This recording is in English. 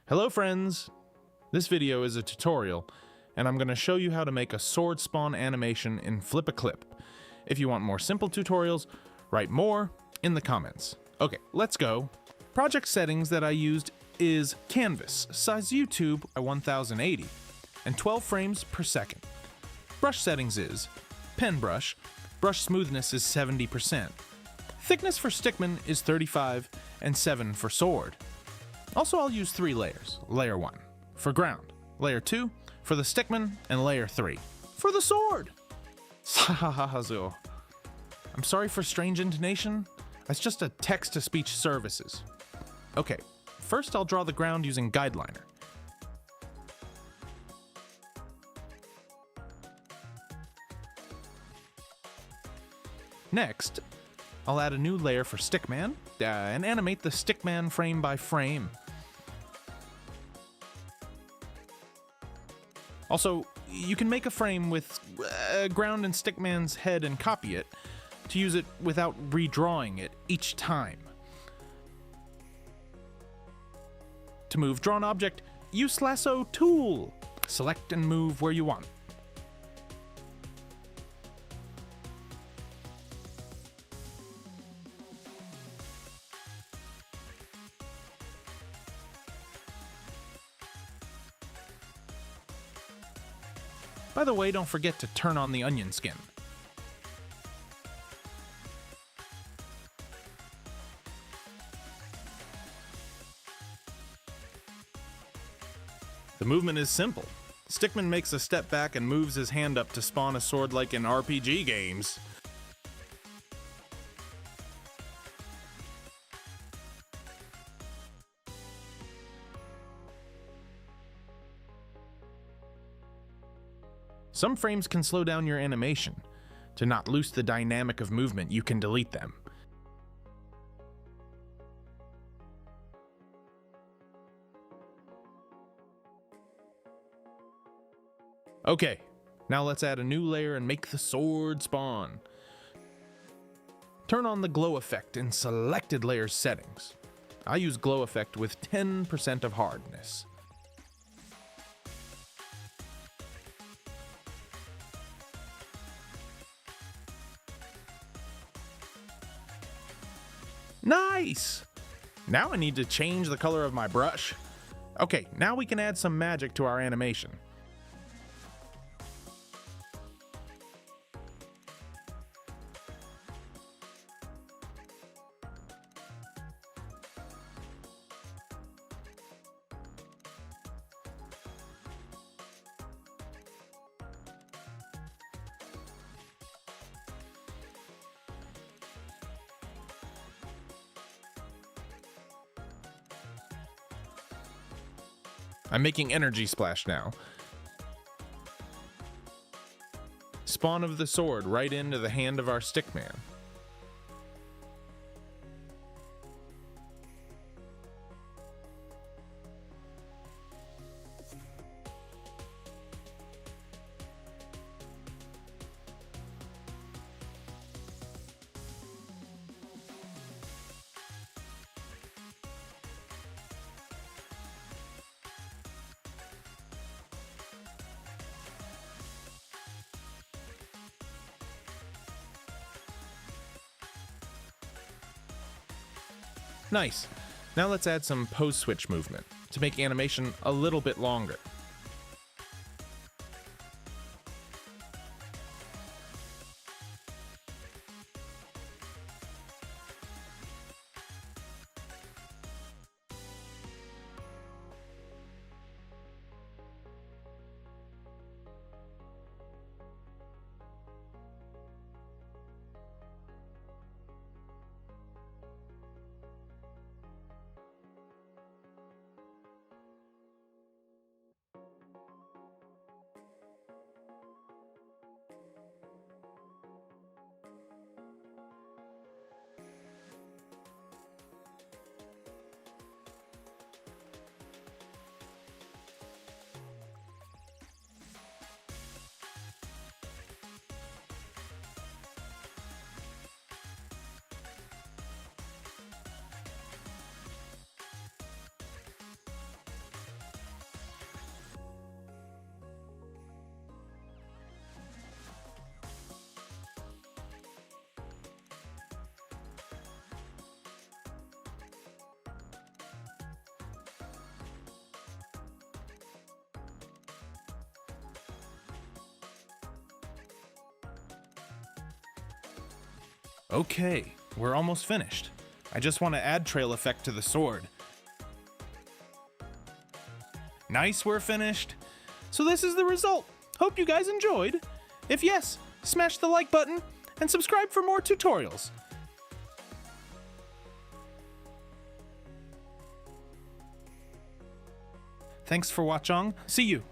Hello friends! This video is a tutorial, and I'm going to show you how to make a sword spawn animation in Flipaclip. If you want more simple tutorials, write more in the comments. Okay, let's go. Project settings that I used is canvas, size YouTube by 1080, and 12 frames per second. Brush settings is pen brush smoothness is 70%. Thickness for Stckman is 35 and 7 for sword. Also, I'll use 3 layers. Layer 1 for ground, Layer 2 for the Stckman, and Layer 3 for the sword. I'm sorry for strange intonation. It's just a text-to-speech services. Okay, first I'll draw the ground using guideliner. Next, I'll add a new layer for Stckman and animate the Stckman frame by frame. Also, you can make a frame with ground and Stckman's head and copy it to use it without redrawing it each time. To move drawn object, use lasso tool. Select and move where you want. By the way, don't forget to turn on the onion skin. The movement is simple. Stckman makes a step back and moves his hand up to spawn a sword like in RPG games. Some frames can slow down your animation. To not lose the dynamic of movement, you can delete them. Okay, now let's add a new layer and make the sword spawn. Turn on the glow effect in selected layer settings. I use glow effect with 10% of hardness. Nice! Now I need to change the color of my brush. Okay, now we can add some magic to our animation. I'm making energy splash now. Spawn of the sword right into the hand of our Stckman. Nice. Now let's add some pose switch movement to make animation a little bit longer. Okay, we're almost finished. I just want to add trail effect to the sword. Nice, we're finished. So this is the result. Hope you guys enjoyed. If yes, smash the like button and subscribe for more tutorials. Thanks for watching. See you.